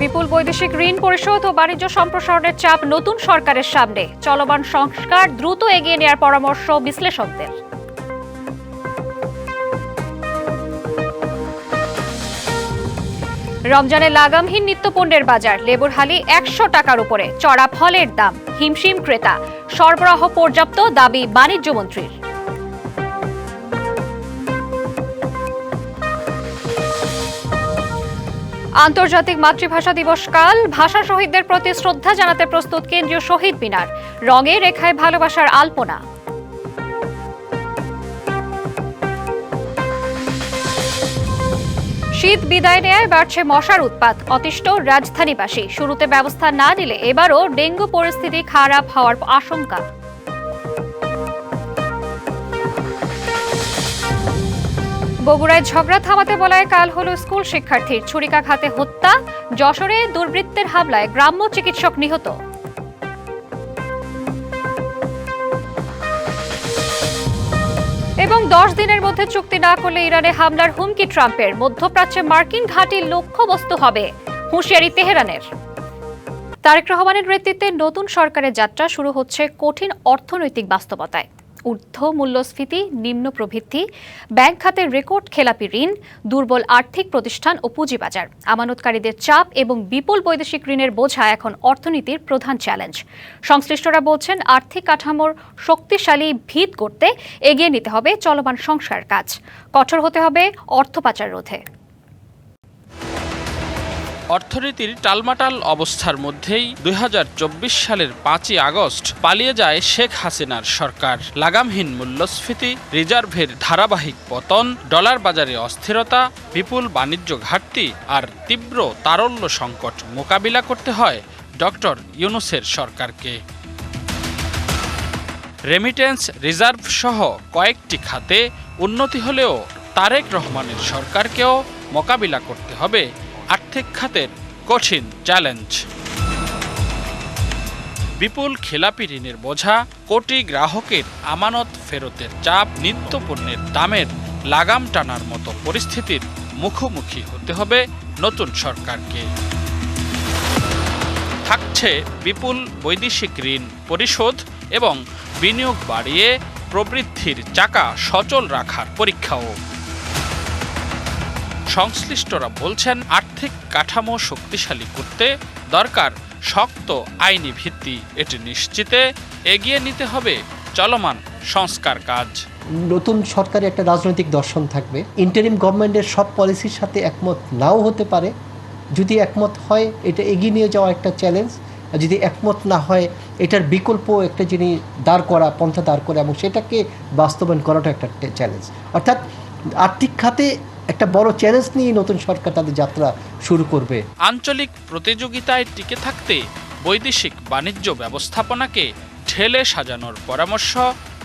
বিপুল বৈদেশিক ঋণ পরিশোধ ও বাণিজ্য সম্প্রসারণের চাপ নতুন সরকারের সামনে। চলমান সংস্কার দ্রুত এগিয়ে নেওয়ার পরামর্শ বিশ্লেষকদের। রমজানে লাগামহীন নিত্যপণ্যের বাজার। লেবুর হালি ১০০ টাকার উপরে, চড়া ফলের দাম, হিমশিম ক্রেতা। সরবরাহ পর্যাপ্ত, দাবি বাণিজ্যমন্ত্রীর। আন্তর্জাতিক মাতৃভাষা দিবস কাল। ভাষা শহীদদের প্রতি শ্রদ্ধা জানাতে প্রস্তুত কেন্দ্রীয় শহীদ মিনার। রঙে রেখায় ভালোবাসার আলপনা। শীত বিদায় নেয় বাড়ছে মশার উৎপাত। অতিষ্ঠ রাজধানীবাসী। শুরুতে ব্যবস্থা না নিলে এবারও ডেঙ্গু পরিস্থিতি খারাপ হওয়ার আশঙ্কা। বগুড়ায় ঝগড়া থামাতে বলায় কাল হলো স্কুল শিক্ষার্থীর। ছুরিকাঘাতে হত্যা। যশোরে দুর্বৃত্তের হামলায় গ্রাম্য চিকিৎসক নিহত। এবং 10 দিনের মধ্যে চুক্তি না করলে ইরানে হামলার হুমকি ট্রাম্পের। মধ্যপ্রাচ্যে মার্কিন ঘাঁটির লক্ষ্যবস্তু হবে, হুঁশিয়ারি তেহরানের। তারেক রহমানের নেতৃত্বে নতুন সরকারের যাত্রা শুরু হচ্ছে কঠিন অর্থনৈতিক বাস্তবতায়। ঊর্ধ্ব মূল্যস্ফীতি, নিম্ন প্রবৃদ্ধি, ব্যাংক খাতের রেকর্ড খেলাপি ঋণ, দুর্বল আর্থিক প্রতিষ্ঠান ও পুঁজিবাজার, আমানতকারীদের চাপ এবং বিপুল বৈদেশিক ঋণের বোঝা এখন অর্থনীতির প্রধান চ্যালেঞ্জ। সংশ্লিষ্টরা বলছেন, আর্থিক কাঠামোর শক্তিশালী ভিত করতে এগিয়ে নিতে হবে চলমান সংস্কার কাজ। কঠোর হতে হবে অর্থ পাচার রোধে। অর্থনীতির টালমাটাল অবস্থার মধ্যেই ২০২৪ সালের ৫ই আগস্ট পালিয়ে যায় শেখ হাসিনার সরকার। লাগামহীন মূল্যস্ফীতি, রিজার্ভের ধারাবাহিক পতন, ডলার বাজারে অস্থিরতা, বিপুল বাণিজ্য ঘাটতি আর তীব্র তারল্য সংকট মোকাবিলা করতে হয় ডক্টর ইউনূসের সরকারকে। রেমিটেন্স, রিজার্ভ সহ কয়েকটি খাতে উন্নতি হলেও তারেক রহমানের সরকারকেও মোকাবিলা করতে হবে আর্থিক খাতের কঠিন চ্যালেঞ্জ। বিপুল খেলাপি ঋণের বোঝা, কোটি গ্রাহকের আমানত ফেরতের চাপ, নিত্যপণ্যের দামের লাগাম টানার মতো পরিস্থিতির মুখোমুখি হতে হবে নতুন সরকারকে। থাকছে বিপুল বৈদেশিক ঋণ পরিশোধ এবং বিনিয়োগ বাড়িয়ে প্রবৃদ্ধির চাকা সচল রাখার পরীক্ষাও। সংশ্লিষ্টরা বলছেন, আর্থিক কাঠামো শক্তিশালী করতে দরকার শক্ত আইনি ভিত্তি। এটি নিশ্চিতে এগিয়ে নিতে হবে চলমান সংস্কার কাজ। নতুন সরকারে একটা রাজনৈতিক দর্শন থাকবে। ইন্টারিম গভর্নমেন্টের সব পলিসির সাথে একমত নাও হতে পারে। যদি একমত হয়, এটা এগিয়ে নিয়ে যাওয়া একটা চ্যালেঞ্জ। আর যদি একমত না হয়, এটার বিকল্প একটা জিনিস পন্থা দাঁড় করা এবং সেটাকে বাস্তবায়ন করাটা একটা চ্যালেঞ্জ। অর্থাৎ আর্থিক খাতে একটা বড় চ্যালেঞ্জ নিয়ে নতুন সরকার তাদের যাত্রা শুরু করবে। আঞ্চলিক প্রতিযোগিতায় টিকে থাকতে বৈদেশিক বাণিজ্য ব্যবস্থাপনাকে ঢেলে সাজানোর পরামর্শ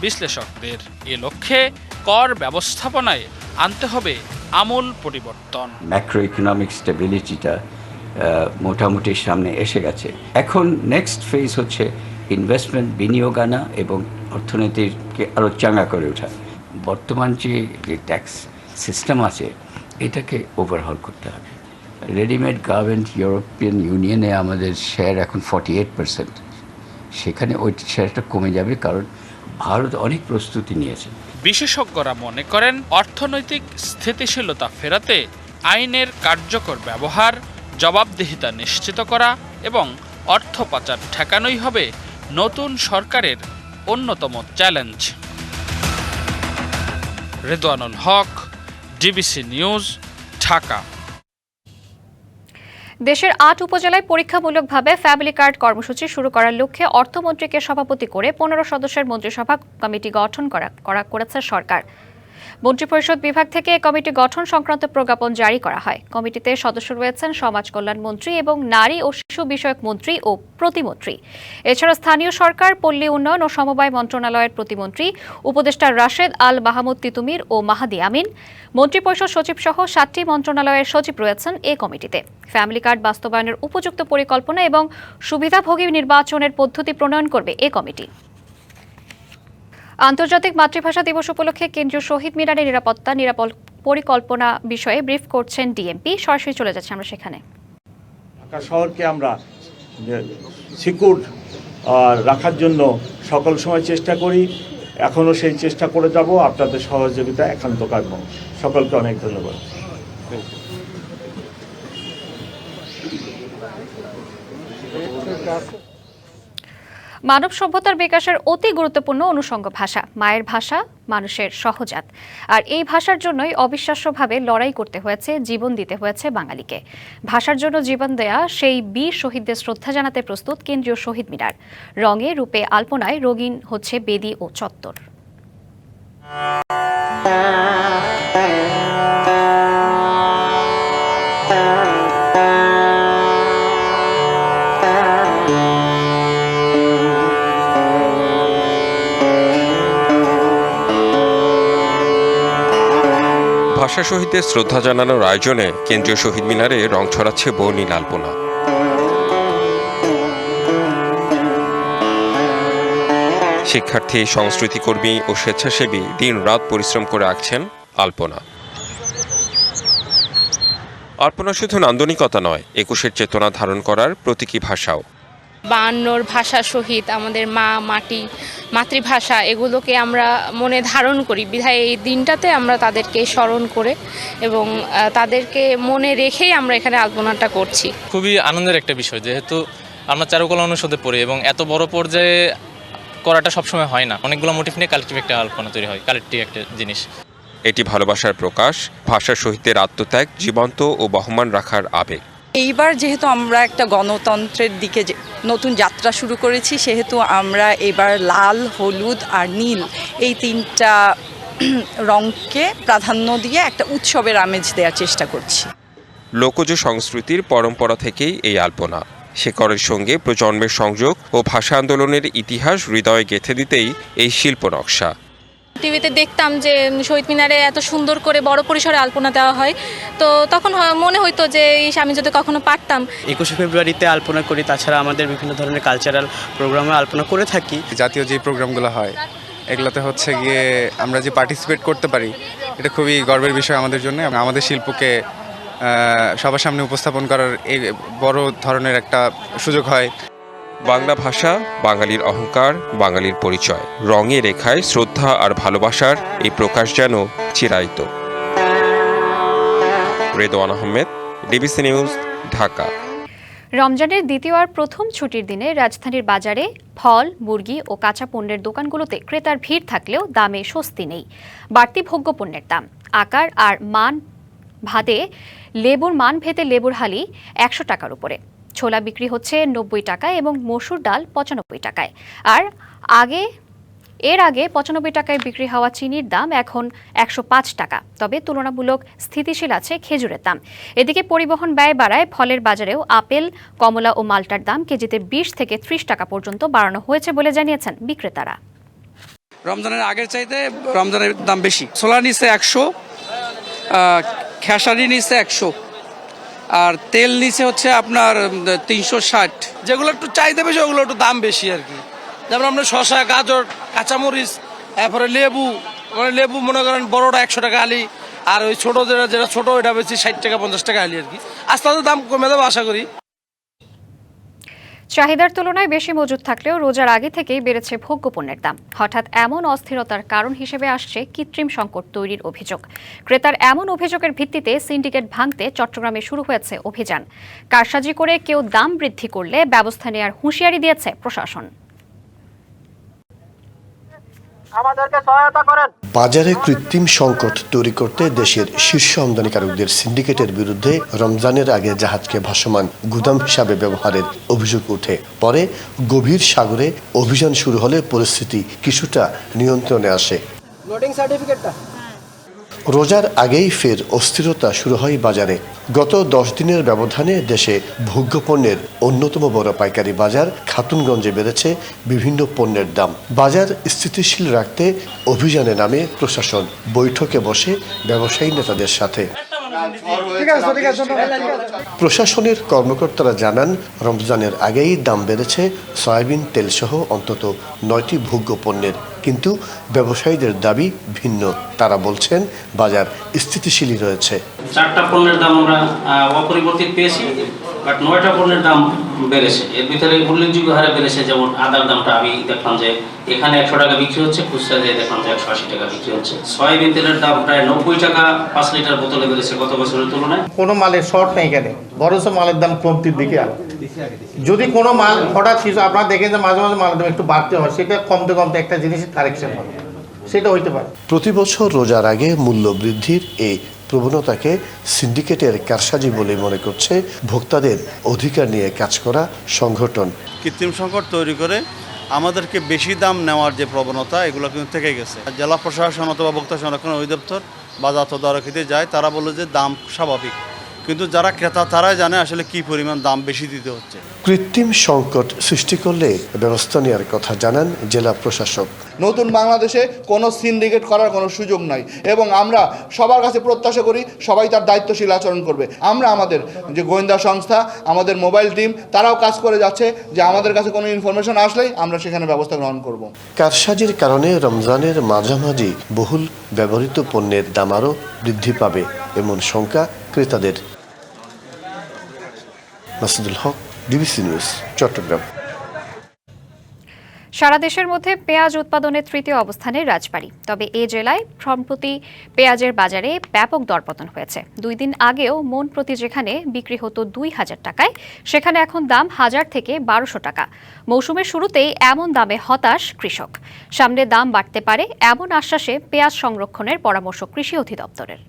বিশ্লেষকদের। এ লক্ষ্যে কর ব্যবস্থাপনায় আনতে হবে আমূল পরিবর্তন। ম্যাক্রো ইকোনমিক স্টেবিলিটিটা মোটামুটি সামনে এসে গেছে। এখন নেক্সট ফেজ হচ্ছে ইনভেস্টমেন্ট, বিনিয়োগ আনা এবং অর্থনীতিকে আরও চাঙ্গা করে ওঠা। বর্তমান যে ট্যাক্স সিস্টেম আছে, এটাকে ওভারহল করতে হবে। রেডিমেড গার্মেন্ট, ইউরোপিয়ান ইউনিয়নে আমাদের শেয়ার এখন 48%। সেখানে ওই শেয়ারটা কমে যাবে, কারণ ভারত অনেক প্রস্তুতি নিয়েছে। বিশেষজ্ঞরা মনে করেন, অর্থনৈতিক স্থিতিশীলতা ফেরাতে আইনের কার্যকর ব্যবহার, জবাবদিহিতা নিশ্চিত করা এবং অর্থ পাচার ঠেকানোই হবে নতুন সরকারের অন্যতম চ্যালেঞ্জ। রেদওয়ানুল হক, ডিবিসি নিউজ, ঢাকা। দেশের 8 উপজেলায় পরীক্ষামূলকভাবে ফ্যামিলি কার্ড কর্মসূচি শুরু করার লক্ষ্যে অর্থমন্ত্রীকে সভাপতি করে 15 সদস্যের মন্ত্রিসভা কমিটি গঠন করেছে সরকার। মন্ত্রিপরিষদ বিভাগ থেকে কমিটি গঠন সংক্রান্ত প্রজ্ঞাপন জারি করা হয়। কমিটিতে সদস্য রয়েছেন সমাজ কল্যাণ মন্ত্রী এবং নারী ও শিশু বিষয়ক মন্ত্রী ও প্রতিমন্ত্রী। এছাড়া স্থানীয় সরকার, পল্লী উন্নয়ন ও সমবায় মন্ত্রণালয়ের প্রতিমন্ত্রী, উপদেষ্টা রাশেদ আল মাহমুদ তিতুমির ও মাহাদি আমিন, মন্ত্রিপরিষদ সচিব সহ 7টি মন্ত্রণালয়ের সচিব রয়েছেন এই কমিটিতে। ফ্যামিলি কার্ড বাস্তবায়নের উপযুক্ত পরিকল্পনা এবং সুবিধাভোগী নির্বাচনের পদ্ধতি প্রণয়ন করবে এই কমিটি। আন্তর্জাতিক মাতৃভাষা দিবস উপলক্ষে কেন্দ্রীয় শহীদ মিনারের নিরাপত্তা পরিকল্পনা বিষয়ে ব্রিফ করছেন ডিএমপি। সরাসরি চলে যাচ্ছে আমরা সেখানে। ঢাকা শহরকে আমরা সিকিউর রাখার জন্য সকল সময় চেষ্টা করি, এখনও সেই চেষ্টা করে যাব। আপনাদের সহযোগিতা একান্ত কাম্য। সকলকে অনেক ধন্যবাদ। মানব সভ্যতার বিকাশের অতি গুরুত্বপূর্ণ অনুষঙ্গ ভাষা, মায়ের ভাষা, মানুষের সহজাত। আর এই ভাষার জন্যই অবিশ্বাস্যভাবে লড়াই করতে হয়েছে, জীবন দিতে হয়েছে বাঙালিকে। ভাষার জন্য জীবন দেয়া সেই বীর শহীদদের শ্রদ্ধা জানাতে প্রস্তুত কেন্দ্রীয় শহীদ মিনার। রঙে রূপে আলপনায় রঙিন হচ্ছে বেদি ও চত্বর। ভাষা শহীদদের শ্রদ্ধা জানানোর আয়োজনে কেন্দ্রীয় শহীদ মিনারে রং ছড়াচ্ছে বর্ণিল আলপনা। শিক্ষার্থী, সংস্কৃতিকর্মী ও স্বেচ্ছাসেবী দিন-রাত পরিশ্রম করে আঁকছেন আলপনা। আলপনা শুধু নান্দনিকতা নয়, ২১-এর চেতনা ধারণ করার প্রতীকী ভাষাও। ৫২ ভাষা শহীদ, আমাদের মা, মাটি, মাতৃভাষা, এগুলোকে আমরা মনে ধারণ করি বিধায় এই দিনটাতে আমরা তাদেরকে স্মরণ করে এবং তাদেরকে মনে রেখেই আমরা এখানে আলপনাটা করছি। খুবই আনন্দের একটা বিষয়, যেহেতু আমরা চারুকলা অনুষদে পড়ি এবং এত বড় পর্যায়ে করাটা সবসময় হয় না। অনেকগুলো মোটিভ নিয়ে কালেক্টিভ একটা আলপনা তৈরি হয়, কালেক্টিভ একটা জিনিস। এটি ভালোবাসার প্রকাশ, ভাষা শহীদদের আত্মত্যাগ জীবন্ত ও বহমান রাখার আবেগ। এইবার যেহেতু আমরা একটা গণতন্ত্রের দিকে নতুন যাত্রা শুরু করেছি, সেহেতু আমরা এবার লাল, হলুদ আর নীল এই তিনটা রঙকে প্রাধান্য দিয়ে একটা উৎসবের আমেজ দেওয়ার চেষ্টা করছি। লোকজ সংস্কৃতির পরম্পরা থেকেই এই আলপনা। শেকড়ের সঙ্গে প্রজন্মের সংযোগ ও ভাষা আন্দোলনের ইতিহাস হৃদয়ে গেঁথে দিতেই এই শিল্প নকশা। টিভিতে দেখতাম যে শহীদ মিনারে এত সুন্দর করে বড় পরিসরে আলপনা দেওয়া হয়, তো তখন মনে হইতো যে আমি যদি কখনো পারতাম। ২১শে ফেব্রুয়ারিতে আলপনা করি, তাছাড়া আমাদের বিভিন্ন ধরনের কালচারাল প্রোগ্রামে আলপনা করে থাকি। জাতীয় যে প্রোগ্রামগুলো হয় এগুলোতে হচ্ছে গিয়ে আমরা যে পার্টিসিপেট করতে পারি, এটা খুবই গর্বের বিষয় আমাদের জন্য। আমাদের শিল্পকে সবার সামনে উপস্থাপন করার এই বড় ধরনের একটা সুযোগ হয়। বাংলা ভাষা বাঙালির অহংকার, বাঙালির পরিচয়। রঙে রেখায় শ্রদ্ধা আর ভালোবাসার এই প্রকাশ যেন চিরায়িত। Redwan Ahmed, DBC news, Dhaka. রমজানের দ্বিতীয় আর প্রথম ছুটির দিনে রাজধানীর বাজারে ফল, মুরগি ও কাঁচা পণ্যের দোকানগুলোতে ক্রেতার ভিড় থাকলেও দামে স্বস্তি নেই। বাড়তি ভোগ্যপণ্যের দাম, আকার আর মান ভাদে লেবুর মান ভেদে লেবুর হালি ১০০ টাকার উপরে। ছোলা বিক্রি হচ্ছে ৯০ টাকা এবং মসুর ডাল ৯৫ টাকায়। আর এর আগে ৯৫ টাকায় বিক্রি হওয়া চিনির দাম এখন ১০৫ টাকা। তবে তুলনামূলক স্থিতিশীল আছে খেজুরের দাম। এদিকে পরিবহন ব্যয় বাড়ায় ফলের বাজারেও আপেল, কমলা ও মাল্টার দাম কেজিতে ২০ থেকে ৩০ টাকা পর্যন্ত বাড়ানো হয়েছে বলে জানিয়েছেন বিক্রেতারা। রমজানের আগের চাইতে রমজানের দাম বেশি। ছোলা নিচ্ছে ১০০, খেসারি নিচ্ছে ১০০, আর তেল নিচে হচ্ছে আপনার ৩৬০। যেগুলো একটু চাহিদা বেশি ওগুলো একটু দাম বেশি আর কি। যেমন আপনার শসা, গাজর, কাঁচামরিচ, তারপরে লেবু, মানে লেবু মনে করেন বড়োটা ১০০ টাকা আলি, আর ওই ছোটো যেটা ছোটো ওইটা বেশি ৬০ টাকা ৫০ টাকা আলি আর কি। আস্তে আস্তে দাম কমে যাবে আশা করি। চাহিদার তুলনায় বেশি মজুদ থাকলেও রোজার আগে থেকেই বেড়েছে ভোগ্যপণ্যের দাম। হঠাৎ এমন অস্থিরতার কারণ হিসেবে আসছে কৃত্রিম সংকট তৈরির অভিযোগ। ক্রেতার এমন অভিযোগের ভিত্তিতে সিন্ডিকেট ভাঙতে চট্টগ্রামে শুরু হয়েছে অভিযান। কারসাজি করে কেউ দাম বৃদ্ধি করলে ব্যবস্থা নেওয়ার হুঁশিয়ারি দিয়েছে প্রশাসন। বাজারে কৃত্রিম সংকট তৈরি করতে দেশের শীর্ষ আমদানিকারকদের সিন্ডিকেটের বিরুদ্ধে রমজানের আগে জাহাজকে ভাসমান গুদাম হিসাবে ব্যবহারের অভিযোগ ওঠে। পরে গভীর সাগরে অভিযান শুরু হলে পরিস্থিতি কিছুটা নিয়ন্ত্রণে আসে। রোজার আগেই ফের অস্থিরতা শুরু হয় বাজারে। গত 10 দিনের ব্যবধানে দেশে ভোগ্যপণ্যের অন্যতম বড় পাইকারি বাজার খাতুনগঞ্জে বেড়েছে বিভিন্ন পণ্যের দাম। বাজার স্থিতিশীল রাখতে অভিযানে নামে প্রশাসন। বৈঠকে বসে ব্যবসায়ী নেতাদের সাথে। প্রশাসনের কর্মকর্তারা জানান, রমজানের আগেই দাম বেড়েছে সয়াবিন তেল সহ অন্তত 9টি ভোগ্য পণ্যের। কিন্তু ব্যবসায়ীদের দাবি ভিন্ন। তারা বলছেন বাজার স্থিতিশীলই রয়েছে। 4টা পণ্যের দাম আমরা অপরিবর্তিত পেয়েছি, বাট 9টা পণ্যের দাম বেড়েছে। এর ভিতরে উল্লেখযোগ্য হারে বেড়েছে, যেমন আদার দামটা আমি দেখলাম যে এখানে 100 টাকা বিক্রি হচ্ছে, খুচরা দিয়ে দেখলাম যে 180 টাকা বিক্রি হচ্ছে। সয়াবিন তেলের দাম প্রায় 90 টাকা 5 লিটার বোতলে বেড়েছে গত বছরের তুলনায়। কোনো মালের শর্ট নেই এখানে, বরঞ্চ মালের দাম কমতির দিকে আর যদি কোনো মাল হঠাৎ কিছু আপনারা দেখেন যে মাঝে মাঝে মালের দাম একটু বাড়তে হয়, সেটা কমতে কমতে একটা জিনিসের কারেকশন হবে, সেটা হইতে পারে। প্রতি বছর রোজার আগে মূল্য বৃদ্ধির এই প্রবণতাকে সিন্ডিকেটের কারসাজি বলে মনে করছে ভোক্তাদের অধিকার নিয়ে কাজ করা সংগঠন। কৃত্রিম সংকট তৈরি করে আমাদেরকে বেশি দাম নেওয়ার যে প্রবণতা, এগুলো কিন্তু থেকে গেছে। জেলা প্রশাসন অথবা ভোক্তা সংরক্ষণ অধিদপ্তর বাজার তদারকিতে যায়, তারা বলে যে দাম স্বাভাবিক, কিন্তু যারা ক্রেতা তারাই জানে আসলে কি পরিমাণ দাম বেশি দিতে হচ্ছে। কৃত্রিম সংকট সৃষ্টি করলে ব্যবস্থা নেওয়ার কথা জানান জেলা প্রশাসক। নতুন বাংলাদেশে কোনো সিন্ডিকেট করার কোনো সুযোগ নাই এবং আমরা সবার কাছে প্রত্যাশা করি সবাই তার দায়িত্বশীল আচরণ করবে। আমরা আমাদের যে গোয়েন্দা সংস্থা, আমাদের মোবাইল টিম, তারাও কাজ করে যাচ্ছে যে আমাদের কাছে কোনো ইনফরমেশন আসলেই আমরা সেখানে ব্যবস্থা গ্রহণ করব। কারসাজির কারণে রমজানের মাঝামাঝি বহুল ব্যবহৃত পণ্যের দাম আরও বৃদ্ধি পাবে এমন শঙ্কা ক্রেতাদের। মাসুদুল হক, ডিবিসি নিউজ, চট্টগ্রাম। সারা দেশের মধ্যে পেঁয়াজ উৎপাদনে তৃতীয় অবস্থানে রাজবাড়ী। তবে এ জেলায় সম্প্রতি পেঁয়াজের বাজারে ব্যাপক দরপতন হয়েছে। 2 দিন আগেও মন প্রতি যেখানে বিক্রি হতো 2000 টাকায়, সেখানে এখন দাম 1000 থেকে 1200 টাকা। মৌসুমের শুরুতেই এমন দামে হতাশ কৃষক। সামনে দাম বাড়তে পারে এমন আশ্বাসে পেঁয়াজ সংরক্ষণের পরামর্শ কৃষি অধিদপ্তরের।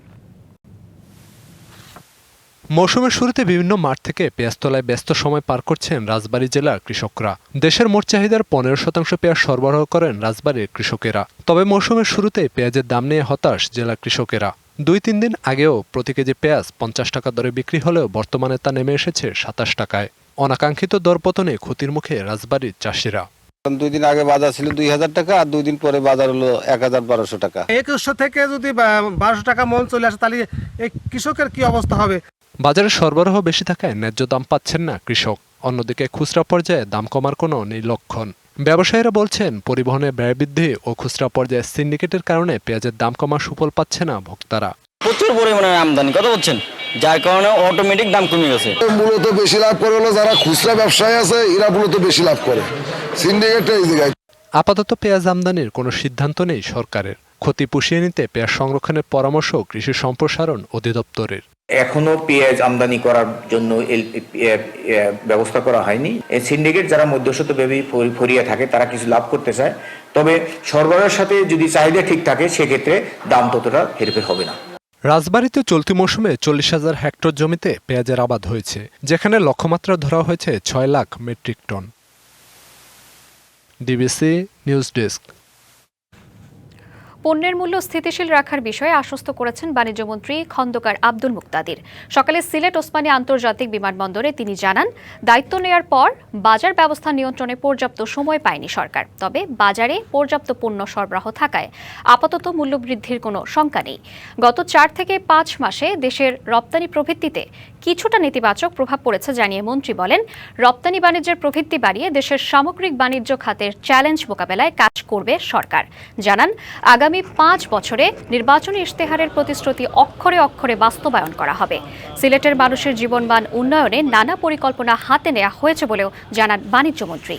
মৌসুমের শুরুতে বিভিন্ন মাঠ থেকে পেঁয়াজতলায় ব্যস্ত সময় পার করছেন রাজবাড়ী জেলার কৃষকরা। দেশের মোট চাহিদার 15% পেঁয়াজ সরবরাহ করেন রাজবাড়ীর কৃষকেরা। তবে মৌসুমের শুরুতে পেঁয়াজের দাম নিয়ে হতাশ জেলা কৃষকেরা। 2-3 দিন আগেও প্রতি কেজি পেঁয়াজ 50 টাকা দরে বিক্রি হলেও বর্তমানে তা নেমে এসেছে 27 টাকায়। অনাকাঙ্ক্ষিত দরপতনে ক্ষতির মুখে রাজবাড়ীর চাষিরা। 2 দিন আগে বাজার ছিল 2000 টাকা, আর 2 দিন পরে বাজার হলো 1200 টাকা। 2100 থেকে যদি 1200 টাকা মন চলে আসে, তাহলে এই কৃষকের কি অবস্থা হবে? বাজারে সরবরাহ বেশি থাকায় ন্যায্য দাম পাচ্ছেন না কৃষক। অন্যদিকে খুচরা পর্যায়ে দাম কমার কোনো নেই লক্ষণ। ব্যবসায়ীরা বলছেন পরিবহনের ব্যয় বৃদ্ধি ও খুচরা পর্যায়ে সিন্ডিকেটের কারণে পেঁয়াজের দাম কমার সুফল পাচ্ছে না ভোক্তারা। প্রচুর পরিমাণে আমদানি কথা বলছেন, যার কারণে অটোমেটিক দাম কমে গেছে। মূলত বেশি লাভ করে হলো যারা খুচরা ব্যবসায়ী আছে, এরা মূলত বেশি লাভ করে। সিন্ডিকেট এই জায়গায়। আপাতত পেঁয়াজ আমদানির কোনো সিদ্ধান্ত নেই সরকারের। ক্ষতি পুষিয়ে নিতে পেঁয়াজ সংরক্ষণের পরামর্শ কৃষি সম্প্রসারণ অধিদপ্তরের। এখনো পেঁয়াজ আমদানি করার জন্য ব্যবস্থা করা হয়নি। সিন্ডিকেট যারা মধ্যস্বত্ব ফরিয়ে থাকে তারা কিছু লাভ করতে চায়, তবে সরবরাহের সাথে যদি চাহিদা ঠিক থাকে সেক্ষেত্রে দাম ততটা হেরফের হবে না। রাজবাড়ীতে চলতি মৌসুমে 40,000 হেক্টর জমিতে পেঁয়াজের আবাদ হয়েছে, যেখানে লক্ষ্যমাত্রা ধরা হয়েছে 6 lakh metric ton. DBC news desk. পণ্যের মূল্য স্থিতিশীল রাখার বিষয়ে আশ্বস্ত করেছেন বাণিজ্যমন্ত্রী খন্দকার আব্দুল মুক্তাদির। সকালে সিলেট ওসমানী আন্তর্জাতিক বিমানবন্দরে তিনি জানান, দায়িত্ব নেয়ার পর বাজার ব্যবস্থা নিয়ন্ত্রণে পর্যাপ্ত সময় পায়নি সরকার। তবে বাজারে পর্যাপ্ত পণ্য সরবরাহ থাকায় আপাতত মূল্যবৃদ্ধির কোনো শঙ্কা নেই। গত 4 থেকে 5 মাসে দেশের রপ্তানি প্রবৃদ্ধিতে কিছুটা নেতিবাচক প্রভাব পড়েছে জানিয়ে মন্ত্রী বলেন, রপ্তানি বাণিজ্যের প্রবৃদ্ধি বাড়িয়ে দেশের সামগ্রিক বাণিজ্য খাতের চ্যালেঞ্জ মোকাবেলায় কাজ করবে সরকার। জানান, আগামী 5 বছরে নির্বাচনী ইশতেহারের প্রতিশ্রুতি অক্ষরে অক্ষরে বাস্তবায়ন করা হবে। সিলেটের মানুষের জীবনমান উন্নয়নে নানা পরিকল্পনা হাতে নেওয়া হয়েছে বলেও জানান বাণিজ্যমন্ত্রী।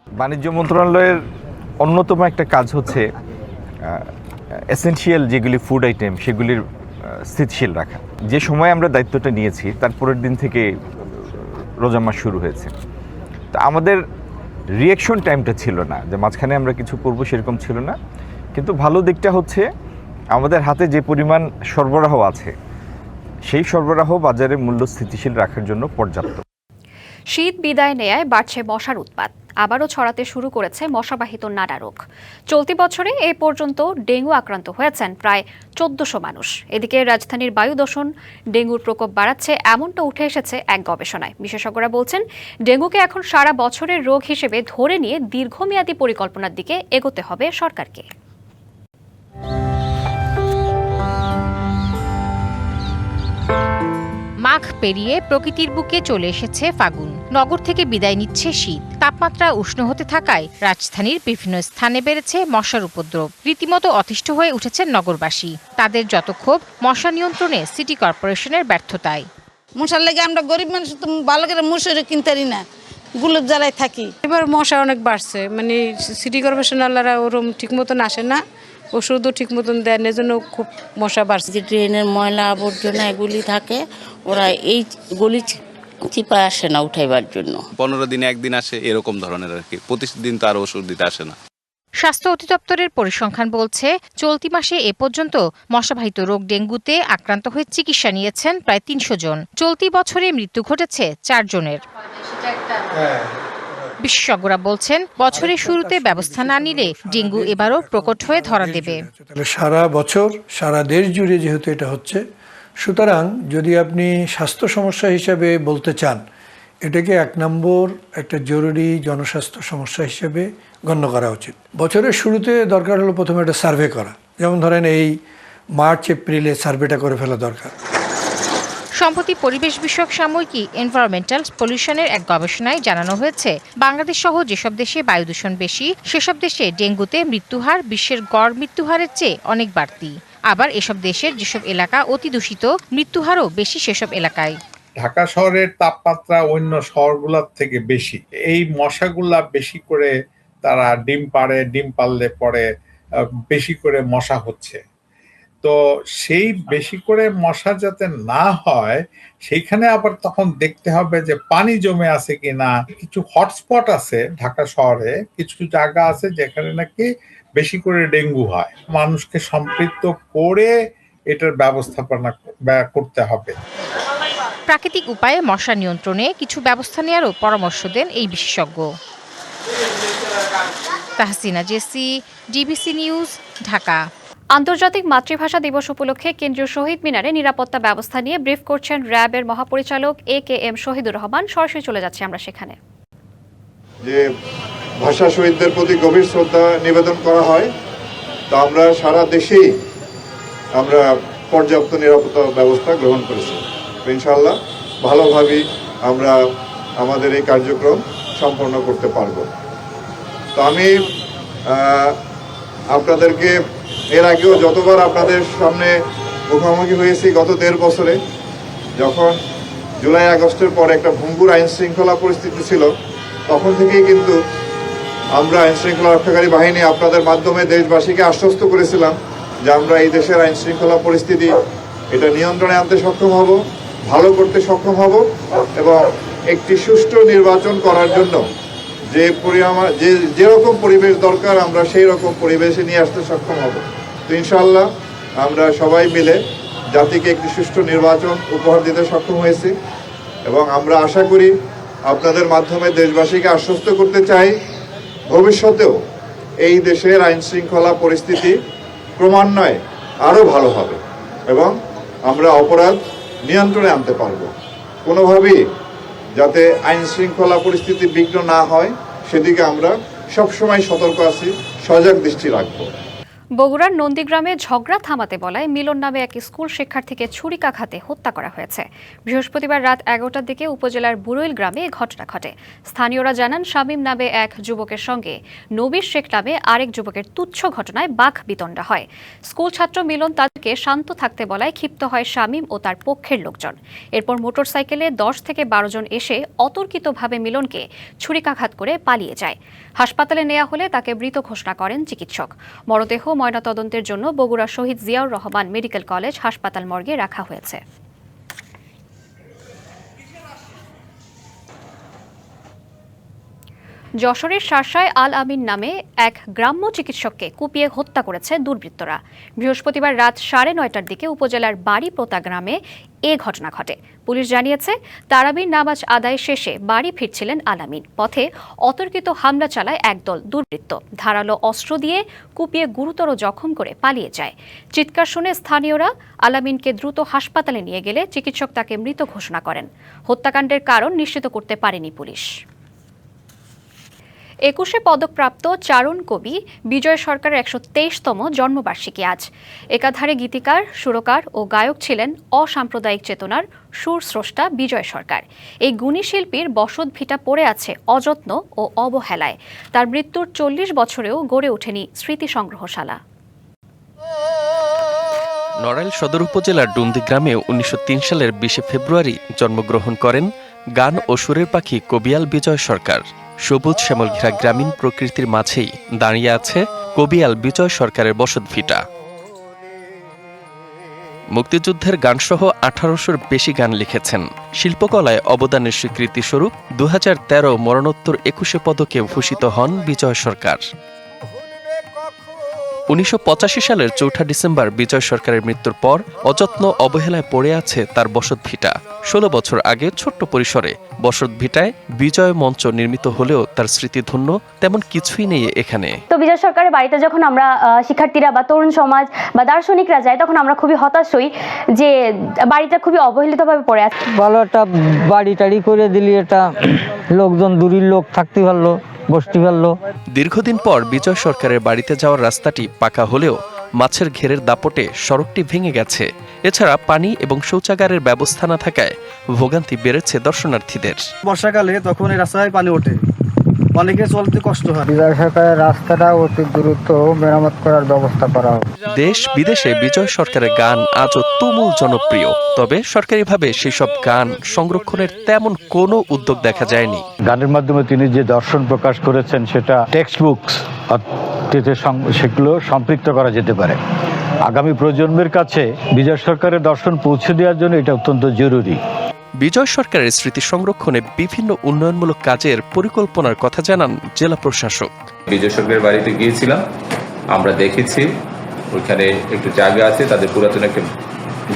বাণিজ্য মন্ত্রণালয়ের অন্যতম একটা কাজ হচ্ছে এসেনশিয়াল যেগুলি ফুড আইটেম সেগুলির স্থিতিশীল রাখা। যে সময় আমরা দায়িত্বটা নিয়েছি তার পরের দিন থেকে রোজা মাস শুরু হয়েছে, তো আমাদের রিঅ্যাকশন টাইমটা ছিল না যে মাঝখানে আমরা কিছু করব, সেরকম ছিল না। কিন্তু ভালো দিকটা হচ্ছে আমাদের হাতে যে পরিমাণ সরবরাহ আছে সেই সরবরাহ বাজারে মূল্য স্থিতিশীল রাখার জন্য পর্যাপ্ত। শীত বিদায় নেয়ায় বাড়ছে মশার উৎপাত। আবারও ছড়াতে শুরু করেছে মশাবাহিত নানা রোগ। চলতি বছরে এ পর্যন্ত ডেঙ্গু আক্রান্ত হয়েছেন প্রায় 1400 মানুষ। এদিকে রাজধানীর বায়ু দূষণ ডেঙ্গুর প্রকোপ বাড়াচ্ছে এমনটা উঠে এসেছে এক গবেষণায়। বিশেষজ্ঞরা বলছেন, ডেঙ্গুকে এখন সারা বছরের রোগ হিসেবে ধরে নিয়ে দীর্ঘমেয়াদী পরিকল্পনার দিকে এগোতে হবে সরকারকে। মাঘ পেরিয়ে প্রকৃতির বুকে চলে এসেছে ফাগুন। নগর থেকে বিদায় নিচ্ছে শীত। তাপমাত্রা উষ্ণ হতে থাকায় রাজধানীর বিভিন্ন স্থানে বেড়েছে মশার উপদ্রব। রীতিমতো অতিষ্ঠ হয়ে উঠেছেন নগরবাসী। তাদের যত ক্ষোভ মশা নিয়ন্ত্রণে সিটি কর্পোরেশনের ব্যর্থতায়। মশার লেগে আমরা গরিব মানুষ তো ভালো করে মশারি কিনতে পারি না, গুলোর জ্বালায় থাকি। এবার মশা অনেক বাড়ছে, মানে সিটি কর্পোরেশন আল্লাহরা ওরম ঠিক মতন আসে না, ওষুধও ঠিক মতন দেন, এজন্য খুব মশা বাড়ছে। যে ড্রেনের ময়লা আবর্জনা এগুলি থাকে, ওরা এই গলি চিপায় আসে না উঠাইবার জন্য। 15 দিনে একদিন আসে এরকম ধরনের আর কি, প্রতিদিন তো আর ওষুধ দিতে আসে না। স্বাস্থ্য অধিদপ্তরের পরিসংখ্যান বলছে চলতি মাসে এ পর্যন্ত মশাবাহিত রোগ ডেঙ্গুতে আক্রান্ত হয়ে চিকিৎসা নিয়েছেন প্রায় 300 জন। চলতি বছরে মৃত্যু ঘটেছে 4 জনের। বিশেষজ্ঞরা বলছেন বছরের শুরুতে ব্যবস্থা না নিলে ডেঙ্গু এবারও প্রকট হয়ে ধরা দেবে। সারা বছর সারা দেশ জুড়ে যেহেতু এটা হচ্ছে, সুতরাং যদি আপনি স্বাস্থ্য সমস্যা হিসাবে বলতে চান, এটাকে 1 নম্বর একটা জরুরি জনস্বাস্থ্য সমস্যা হিসেবে গণ্য করা উচিত। বছরের শুরুতে দরকার হলো প্রথমে একটা সার্ভে করা, যেমন ধরেন এই মার্চ এপ্রিলে সার্ভেটা করে ফেলা দরকার। সম্প্রতি পরিবেশ বিষয়ক সাময়িকী এনভায়রনমেন্টাল পলিউশনের এক গবেষণায় জানানো হয়েছে বাংলাদেশ সহ যেসব দেশে বায়ু দূষণ বেশি সেসব দেশে ডেঙ্গুতে মৃত্যুহার বিশ্বের গড় মৃত্যুহারের চেয়ে অনেক বাড়তি। আবার এসব দেশের যেসব এলাকা অতি দূষিত মৃত্যুহারও বেশি সেসব এলাকায়। ঢাকা শহরের তাপমাত্রা অন্য শহরগুলোর থেকে বেশি। এই মশাগুলা বেশি করে তারা ডিম পাড়ে, ডিম পারলে পরে বেশি করে মশা হচ্ছে। তো সেই বেশি করে মশা যাতে না হয় সেইখানে আবার তখন দেখতে হবে যে পানি জমে আছে কিনা। কিছু হটস্পট আছে ঢাকা শহরে, কিছু জায়গা আছে যেখানে নাকি বেশি করে ডেঙ্গু হয়। মানুষকে সম্পৃক্ত করে এটার ব্যবস্থাপনা করতে হবে। প্রাকৃতিক উপায়ে মশা নিয়ন্ত্রণে কিছু ব্যবস্থা নেওয়ারও পরামর্শ দেন এই বিশেষজ্ঞ। Tahsina Jessy, DBC news, Dhaka. আন্তর্জাতিক মাতৃভাষা দিবস উপলক্ষে কেন্দ্রীয় শহীদ মিনারে নিরাপত্তা ব্যবস্থা নিয়ে ব্রিফ করছেন র্যাবের মহাপরিচালক AKM শহীদুর রহমান। সরাসরি চলে যাচ্ছি আমরা সেখানে। যে ভাষা শহীদদের প্রতি গভীর শ্রদ্ধা নিবেদন করা হয়, তা আমরা সারা দেশেই আমরা পর্যাপ্ত নিরাপত্তা ব্যবস্থা গ্রহণ করেছি। ইনশাআল্লাহ ভালোভাবেই আমরা আমাদের এই কার্যক্রম সম্পন্ন করতে পারব। তো আমি আপনাদেরকে এর আগেও যতবার আপনাদের সামনে মুখোমুখি হয়েছি গত 1.5 বছরে, যখন জুলাই আগস্টের পর একটা ভঙ্গুর আইন শৃঙ্খলা পরিস্থিতি ছিল, তখন থেকেই কিন্তু আমরা আইন শৃঙ্খলা রক্ষাকারী বাহিনী আপনাদের মাধ্যমে দেশবাসীকে আশ্বস্ত করেছিলাম যে আমরা এই দেশের আইন শৃঙ্খলা পরিস্থিতি এটা নিয়ন্ত্রণে আনতে সক্ষম হব, ভালো করতে সক্ষম হব এবং একটি সুষ্ঠু নির্বাচন করার জন্য যেরকম পরিবেশ দরকার আমরা সেই রকম পরিবেশে নিয়ে আসতে সক্ষম হব। তো ইনশাআল্লাহ আমরা সবাই মিলে জাতিকে একটি সুষ্ঠু নির্বাচন উপহার দিতে সক্ষম হয়েছি এবং আমরা আশা করি আপনাদের মাধ্যমে দেশবাসীকে আশ্বস্ত করতে চাই ভবিষ্যতেও এই দেশের আইন শৃঙ্খলা পরিস্থিতি ক্রমান্বয়ে আরও ভালো হবে এবং আমরা অপরাধ নিয়ন্ত্রণে আনতে পারব। কোনোভাবেই যাতে আইন শৃঙ্খলা পরিস্থিতি বিঘ্ন না হয় সেদিকে আমরা সবসময় সতর্ক আছি, সজাগ দৃষ্টি রাখব। বগুড়ার নন্দীগ্রামে ঝগড়া থামাতে বলায় মিলন নামে এক স্কুল শিক্ষার্থীকে ছুরিকাঘাতে হত্যা করা হয়েছে। বৃহস্পতিবার রাত 11টার দিকে উপজেলার বুড়ইল গ্রামে এই ঘটনা ঘটে। স্থানীয়রা জানান শামীম নামে এক যুবকের সঙ্গে নবীর শেখ নামে আরেক যুবকের তুচ্ছ ঘটনায় বাক বিতণ্ডা হয়। স্কুল ছাত্র মিলন তাদেরকে শান্ত থাকতে বলায় ক্ষিপ্ত হয় শামীম ও তার পক্ষের লোকজন। এরপর মোটরসাইকেলে 10 থেকে 12 জন এসে অতর্কিতভাবে মিলনকে ছুরিকাঘাত করে পালিয়ে যায়। হাসপাতালে নেওয়া হলে তাকে মৃত ঘোষণা করেন চিকিৎসক। মরদেহ ময়নাতদন্তের জন্য বগুড়া শহীদ জিয়াউর রহমান মেডিকেল কলেজ হাসপাতাল মর্গে রাখা হয়েছে। যশোরের শার্শায় আল আমিন নামে এক গ্রাম্য চিকিৎসককে কুপিয়ে হত্যা করেছে দুর্বৃত্তরা। বৃহস্পতিবার রাত 9:30টার দিকে উপজেলার বাড়িপোতা গ্রামে এ ঘটনা ঘটে। পুলিশ জানিয়েছে তারাবির নামাজ আদায় শেষে বাড়ি ফিরছিলেন আল আমিন। পথে অতর্কিত হামলা চালায় একদল দুর্বৃত্ত। ধারালো অস্ত্র দিয়ে কুপিয়ে গুরুতর জখম করে পালিয়ে যায়। চিৎকার শুনে স্থানীয়রা আল আমিনকে দ্রুত হাসপাতালে নিয়ে গেলে চিকিৎসক তাকে মৃত ঘোষণা করেন। হত্যাকাণ্ডের কারণ নিশ্চিত করতে পারেনি পুলিশ। 21 পদকপ্রাপ্ত চারণ কবি বিজয় সরকারের 123তম জন্মবার্ষিকী আজ। একাধারে গীতিকার, সুরকার ও গায়ক ছিলেন অসাম্প্রদায়িক চেতনার সুরস্রষ্টা বিজয় সরকার। এই গুণী শিল্পীর বসত ভিটা পড়ে আছে অযত্ন ও অবহেলায়। তার মৃত্যুর 40 বছরেও গড়ে ওঠেনি স্মৃতি সংগ্রহশালা। নড়াইল সদর উপজেলার ডুমদি গ্রামে 1903 সালের 20 ফেব্রুয়ারি জন্মগ্রহণ করেন গান ও সুরের পাখি কবিয়াল বিজয় সরকার। সবুজ শ্যামল ঘেরা গ্রামীণ প্রকৃতির মাঝেই দাঁড়িয়ে আছে কবিয়াল বিজয় সরকারের বসতভিটা। মুক্তিযুদ্ধের গানসহ 1800-র বেশি গান লিখেছেন। শিল্পকলায় অবদানের স্বীকৃতিস্বরূপ 2013 মরণোত্তর 21 পদকে ভূষিত হন বিজয় সরকার। 1985 সালের 4 ডিসেম্বর বিজয় সরকারের মৃত্যুর পর অযত্ন অবহেলায় পড়ে আছে তার বসতভিটা। 16 বছর আগে ছোট্ট পরিসরে বসতভিটায় বিজয় মঞ্চ নির্মিত হলেও তার স্মৃতিধন্য তেমন কিছুই নেই এখানে। তো বিজয় সরকারের বাড়িতে যখন আমরা শিক্ষার্থীরা বা তরুণ সমাজ বা দার্শনিকরা যাই, তখন আমরা খুবই হতাশ হই যে বাড়িটা খুবই অবহেলিতভাবে পড়ে আছে। ভালো একটা বাড়ি টাড়ি করে দিলি, এটা লোকজন দূরের লোক থাকতে পারলো, বসতে পারলো। দীর্ঘদিন পর বিজয় সরকারের বাড়িতে যাওয়ার রাস্তাটি পাকা হলেও মাছের ঘেরের দাপটে সড়কটি ভেঙে গেছে। এছাড়া পানি এবং শৌচাগারের ব্যবস্থা না থাকায় ভোগান্তি বেড়েছে দর্শনার্থীদের। বর্ষাকালে তখন এই রাস্তায় পানি ওঠে, অনেকে চলতে কষ্ট হয়। বিজয় সরকারের রাস্তাটা অতি দ্রুত মেরামত করার ব্যবস্থা করা হবে। দেশ বিদেশে বিজয় সরকারের গান আজও তুমুল জনপ্রিয়, তবে সরকারিভাবে সেসব গান সংরক্ষণের তেমন কোনো উদ্যোগ দেখা যায়নি। গানের মাধ্যমে তিনি যে দর্শন প্রকাশ করেছেন সেটা টেক্সট বুকস সেগুলো সম্পৃক্ত করা যেতে পারে। আগামী প্রজন্মের কাছে বিজয় সরকারের দর্শন পৌঁছে দেওয়ার জন্য এটা অত্যন্ত জরুরি। বিজয় সরকারের স্মৃতি সংরক্ষণে বিভিন্ন উন্নয়নমূলক কাজের পরিকল্পনার কথা জানান জেলা প্রশাসক। বিজয় সরকারের বাড়িতে গিয়েছিলাম, আমরা দেখেছি ওইখানে একটু জায়গা আছে, তাদের পুরাতন একটা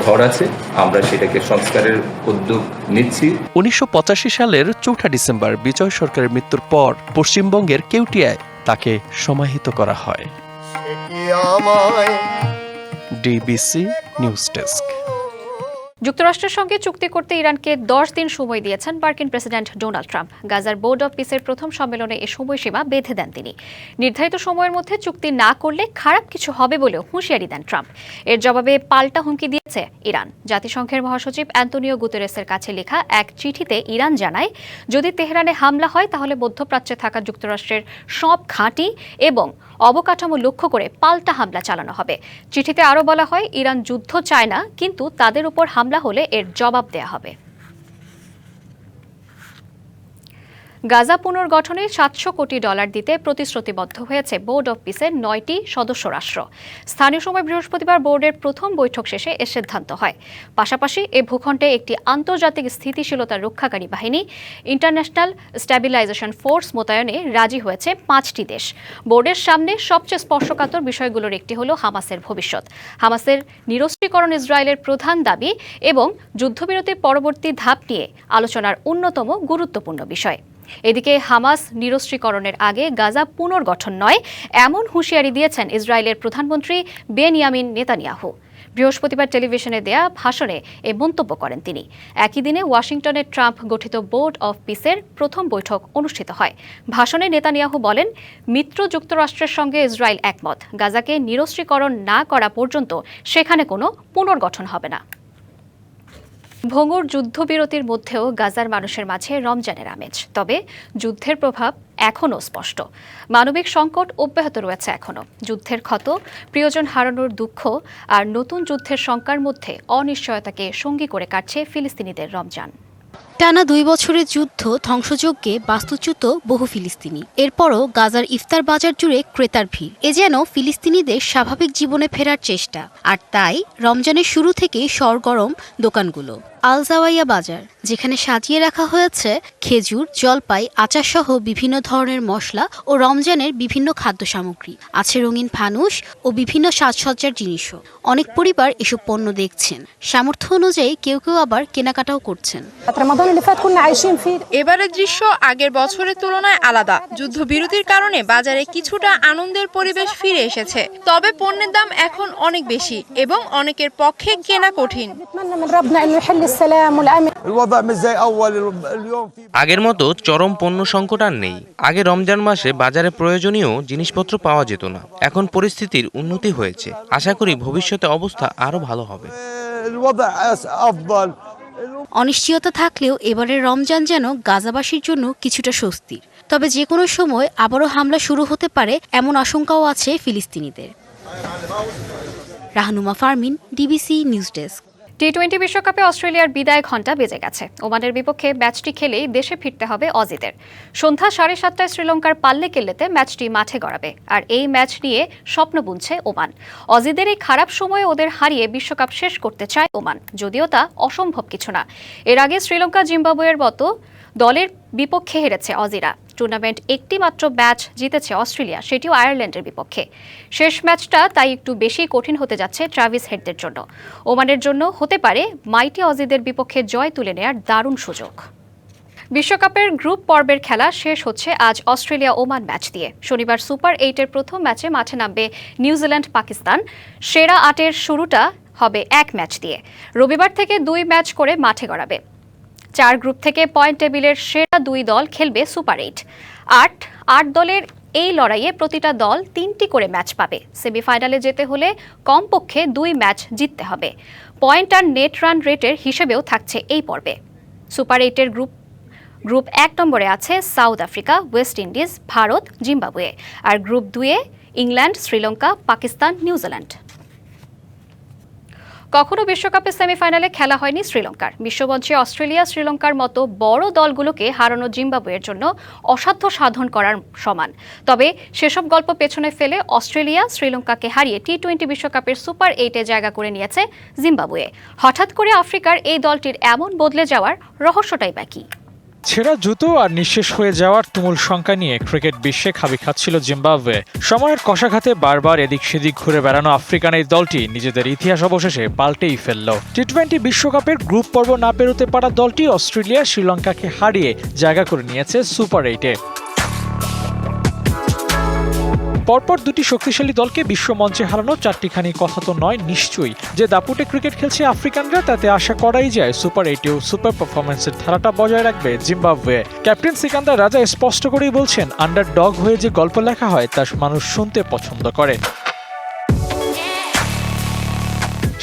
ঘর আছে, আমরা সেটাকে সংস্কারের উদ্যোগ নিচ্ছি। 1985 সালের 4 ডিসেম্বর বিজয় সরকারের মৃত্যুর পর পশ্চিমবঙ্গের কেউটিয়ায় তাকে সমাহিত করা হয়। DBC news desk. যুক্তরাষ্ট্রের সঙ্গে চুক্তি করতে ইরানকে 10 দিন সময় দিয়েছেন মার্কিন প্রেসিডেন্ট ডোনাল্ড ট্রাম্প। গাজার বোর্ড অব পিসের প্রথম সম্মেলনে এ সময়সীমা বেঁধে দেন তিনি। নির্ধারিত সময়ের মধ্যে চুক্তি না করলে খারাপ কিছু হবে বলেও হুঁশিয়ারি দেন ট্রাম্প। এর জবাবে পাল্টা হুমকি দিয়েছে ইরান। জাতিসংঘের মহাসচিব অ্যান্তোনিও গুতেরেসের কাছে লেখা এক চিঠিতে ইরান জানায়, যদি তেহরানে হামলা হয় তাহলে মধ্যপ্রাচ্যে থাকা যুক্তরাষ্ট্রের সব ঘাঁটি এবং অবকাঠামো লক্ষ্য করে পাল্টা হামলা চালানো হবে। চিঠিতে আরও বলা হয়, ইরান যুদ্ধ চায় না, কিন্তু তাদের উপর হামলা হলে এর জবাব দেয়া হবে। গাজা পুনর্গঠনে $700 কোটি দিতে প্রতিশ্রুতিবদ্ধ হয়েছে বোর্ড অব পিসের 9টি সদস্য রাষ্ট্র। স্থানীয় সময় বৃহস্পতিবার বোর্ডের প্রথম বৈঠক শেষে এ সিদ্ধান্ত হয়। পাশাপাশি এ ভূখণ্ডে একটি আন্তর্জাতিক স্থিতিশীলতা রক্ষাকারী বাহিনী ইন্টারন্যাশনাল স্ট্যাবিলাইজেশন ফোর্স মোতায়েনে রাজি হয়েছে 5টি দেশ। বোর্ডের সামনে সবচেয়ে স্পর্শকাতর বিষয়গুলোর একটি হলো হামাসের ভবিষ্যৎ। হামাসের নিরস্ত্রীকরণ ইসরায়েলের প্রধান দাবি এবং যুদ্ধবিরতির পরবর্তী ধাপ নিয়ে আলোচনার অন্যতম গুরুত্বপূর্ণ বিষয়। এদিকে হামাস নিরস্ত্রীকরণের আগে গাজা পুনর্গঠন নয় এমন হুঁশিয়ারি দিয়েছেন ইসরায়েলের প্রধানমন্ত্রী বেনিয়ামিন নেতানিয়াহু। বৃহস্পতিবার টেলিভিশনে দেয়া ভাষণে এ মন্তব্য করেন তিনি। একই দিনে ওয়াশিংটনে ট্রাম্প গঠিত বোর্ড অব পিসের প্রথম বৈঠক অনুষ্ঠিত হয়। ভাষণে নেতানিয়াহু বলেন, মিত্র যুক্তরাষ্ট্রের সঙ্গে ইসরায়েল একমত, গাজাকে নিরস্ত্রীকরণ না করা পর্যন্ত সেখানে কোনো পুনর্গঠন হবে না। ভঙ্গুর যুদ্ধবিরতির মধ্যেও গাজার মানুষের মাঝে রমজানের আমেজ। তবে যুদ্ধের প্রভাব এখনও স্পষ্ট। মানবিক সংকট অব্যাহত রয়েছে এখনও। যুদ্ধের ক্ষত, প্রিয়জন হারানোর দুঃখ আর নতুন যুদ্ধের শঙ্কার মধ্যে অনিশ্চয়তাকে সঙ্গী করে কাটছে ফিলিস্তিনিদের রমজান। টানা 2 বছরের যুদ্ধ ধ্বংসযজ্ঞে বাস্তুচ্যুত বহু ফিলিস্তিনি। এরপরও গাজার ইফতার বাজার জুড়ে ক্রেতার ভিড়। এ যেন ফিলিস্তিনিদের স্বাভাবিক জীবনে ফেরার চেষ্টা। আর তাই রমজানের শুরু থেকেই সরগরম দোকানগুলো। আল জাওয়াইয়া বাজার, যেখানে সাজিয়ে রাখা হয়েছে খেজুর, জলপাই, আচার সহ বিভিন্ন ধরনের মশলা ও রমজানের বিভিন্ন খাদ্য সামগ্রী। আছে রঙিন ফানুস ও বিভিন্ন সাজসজ্জার জিনিসও। অনেক পরিবার এসব পণ্য দেখছেন। সামর্থ্য অনুযায়ী কেউ কেউ আবার কেনাকাটাও করছেন। এবারের দৃশ্য আগের বছরের তুলনায় আলাদা। যুদ্ধবিরতির কারণে বাজারে কিছুটা আনন্দের পরিবেশ ফিরে এসেছে। তবে পণ্যের দাম এখন অনেক বেশি এবং অনেকের পক্ষে কেনা কঠিন। আগের মতো চরম পণ্য সংকট আর নেই। আগে রমজান মাসে বাজারে প্রয়োজনীয় জিনিসপত্র পাওয়া যেত না, এখন পরিস্থিতির উন্নতি হয়েছে। আশা করি ভবিষ্যতে অবস্থা আরো ভালো হবে। অনিশ্চয়তা থাকলেও এবারের রমজান যেন গাজাবাসীর জন্য কিছুটা স্বস্তির। তবে যে কোনো সময় আবারও হামলা শুরু হতে পারে এমন আশঙ্কাও আছে ফিলিস্তিনিদের। Rahnuma Farmin, DBC news desk. টি-20 বিশ্বকাপে অস্ট্রেলিয়ার বিদায় ঘণ্টা বেজে গেছে। ওমানের বিপক্ষে ম্যাচটি খেলেই দেশে ফিরতে হবে অজিদের। সন্ধ্যা 7:30টায় শ্রীলঙ্কার পাল্লেকেল্লেতে ম্যাচটি মাঠে গড়াবে। আর এই ম্যাচ নিয়ে স্বপ্ন বুনছে ওমান। অজিদের এই খারাপ সময়ে ওদের হারিয়ে বিশ্বকাপ শেষ করতে চায় ওমান, যদিও তা অসম্ভব কিছু না। এর আগে শ্রীলঙ্কা জিম্বাবুয়ের মতো দলের বিপক্ষে হেরেছে অজিরা। টুর্নামেন্ট একটি মাত্র ম্যাচ জিতেছে অস্ট্রেলিয়া, সেটিও আয়ারল্যান্ডের বিপক্ষে। শেষ ম্যাচটা তাই একটু বেশি কঠিন হতে যাচ্ছে ট্রাভিস হেডদের জন্য। ওমানের জন্য হতে পারে মাইটি অজিদের বিপক্ষে জয় তুলে নেয়ার দারুণ সুযোগ। বিশ্বকাপের গ্রুপ পর্বের খেলা শেষ হচ্ছে আজ অস্ট্রেলিয়া ওমান ম্যাচ দিয়ে। শনিবার সুপার 8-এর প্রথম ম্যাচে মাঠে নামবে নিউজিল্যান্ড পাকিস্তান। সেরা 8-এর শুরুটা হবে এক ম্যাচ দিয়ে। রবিবার থেকে 2 ম্যাচ করে মাঠে গড়াবে। 4 গ্রুপ থেকে পয়েন্ট টেবিলের সেরা 2 দল খেলবে সুপার 8। 8 দলের এই লড়াইয়ে প্রতিটা দল 3টি করে ম্যাচ পাবে। সেমিফাইনালে যেতে হলে কমপক্ষে 2 ম্যাচ জিততে হবে। পয়েন্ট আর নেট রান রেটের হিসেবেও থাকছে এই পর্বে। সুপার 8-এর গ্রুপ 1 নম্বরে আছে South Africa, West Indies, Bharat, Zimbabwe. আর গ্রুপ 2-এ ইংল্যান্ড, শ্রীলঙ্কা, পাকিস্তান, নিউজিল্যান্ড। কখনো বিশ্বকাপের সেমিফাইনালে খেলা হয়নি শ্রীলঙ্কার। বিশ্বমঞ্চে অস্ট্রেলিয়া, শ্রীলঙ্কার মতো বড় দলগুলোকে হারানো জিম্বাবুয়ের জন্য অসাধ্য সাধন করার সমান। তবে সেসব গল্প পেছনে ফেলে অস্ট্রেলিয়া শ্রীলঙ্কাকে হারিয়ে টি-20 বিশ্বকাপের সুপার 8-এ জায়গা করে নিয়েছে জিম্বাবুয়ে। হঠাৎ করে আফ্রিকার এই দলটির এমন বদলে যাওয়ার রহস্যটাই বা কি? ছেঁড়া জুতো আর নিঃশেষ হয়ে যাওয়ার তুমুল শঙ্কা নিয়ে ক্রিকেট বিশ্বে খাবি খাচ্ছিল জিম্বাবুয়ে। সময়ের কষাঘাতে বারবার এদিক সেদিক ঘুরে বেড়ানো আফ্রিকান এই দলটি নিজেদের ইতিহাস অবশেষে পাল্টেই ফেলল। টি-20 বিশ্বকাপের গ্রুপ পর্ব না পেরোতে পারা দলটি অস্ট্রেলিয়া, শ্রীলঙ্কাকে হারিয়ে জায়গা করে নিয়েছে সুপার 8-এ। পরপর 2টি শক্তিশালী দলকে বিশ্বমঞ্চে হারানো চারটিখানি কথা তো নয় নিশ্চয়ই। যে দাপুটে ক্রিকেট খেলছে আফ্রিকানরা, তাতে আশা করাই যায় সুপার 8-এও সুপার পারফরম্যান্সের ধারাটা বজায় রাখবে জিম্বাবুয়ে। ক্যাপ্টেন সিকান্দার রাজা স্পষ্ট করেই বলছেন, আন্ডারডগ হয়ে যে গল্প লেখা হয় তা মানুষ শুনতে পছন্দ করে।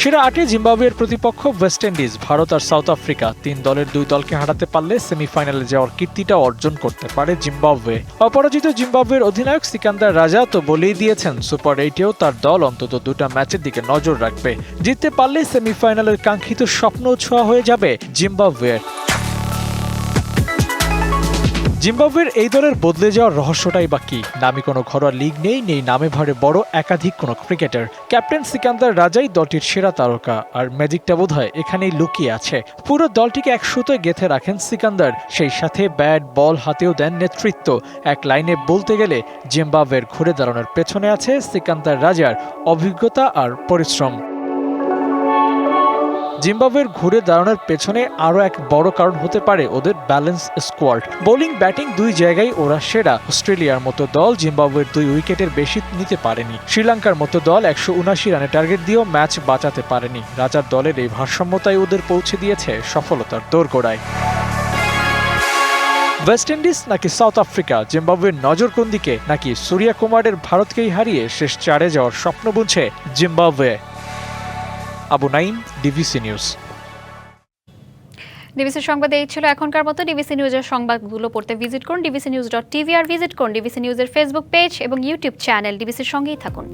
সেরা 8-এ জিম্বাবুয়ের প্রতিপক্ষ ওয়েস্ট ইন্ডিজ, ভারত আর সাউথ আফ্রিকা। 3 দলের 2 দলকে হারাতে পারলে সেমিফাইনালে যাওয়ার কীর্তিটা অর্জন করতে পারে জিম্বাবুয়ে। অপরাজিত জিম্বাবুয়ের অধিনায়ক সিকান্দার রাজা তো বলেই দিয়েছেন, সুপার 8-এও তার দল অন্তত 2টা ম্যাচের দিকে নজর রাখবে। জিততে পারলে সেমিফাইনালের কাঙ্ক্ষিত স্বপ্ন ছোঁয়া হয়ে যাবে জিম্বাবুয়ের। জিম্বাবুয়ের এই দলের বদলে যাওয়ার রহস্যটাই বা কি? নামে কোনো ঘরোয়া লিগ নেই নামে ভারে বড় একাধিক কোনো ক্রিকেটার। ক্যাপ্টেন সিকান্দার রাজাই দলটির সেরা তারকা, আর ম্যাজিকটা বোধহয় এখানেই লুকিয়ে আছে। পুরো দলটিকে এক সুতোয় গেঁথে রাখেন সিকান্দার, সেই সাথে ব্যাট বল হাতেও দেন নেতৃত্ব। এক লাইনে বলতে গেলে জিম্বাবুয়ের ঘুরে দাঁড়ানোর পেছনে আছে সিকান্দার রাজার অভিজ্ঞতা আর পরিশ্রম। জিম্বাবুয়ের ঘুরে দাঁড়ানোর পেছনে আরও এক বড় কারণ হতে পারে ওদের ব্যালেন্স স্কোয়াড। বোলিং ব্যাটিং 2 জায়গায় ওরা সেরা। অস্ট্রেলিয়ার মতো দল জিম্বাবুয়ের 2 উইকেটের বেশি নিতে পারেনি। শ্রীলঙ্কার মতো দল 179 রানে টার্গেট দিয়েও ম্যাচ বাঁচাতে পারেনি। রাজার দলের এই ভারসাম্যতাই ওদের পৌঁছে দিয়েছে সফলতার দোরগোড়ায়। ওয়েস্ট ইন্ডিজ নাকি সাউথ আফ্রিকা, জিম্বাবুয়ের নজর কোন দিকে? নাকি সূর্যা কুমারের ভারতকেই হারিয়ে শেষ 4-এ যাওয়ার স্বপ্ন বুনছে Zimbabwe? Abu Naim, DBC news. DBC সংবাদে এই ছিল এখনকার মতো। ডিবিসি নিউজের সংবাদগুলো পড়তে ভিজিট করুন dbcnews.tv আর ভিজিট করুন ডিবিসি নিউজের ফেসবুক পেজ এবং ইউটিউব চ্যানেল। ডিবিসির সঙ্গেই থাকুন।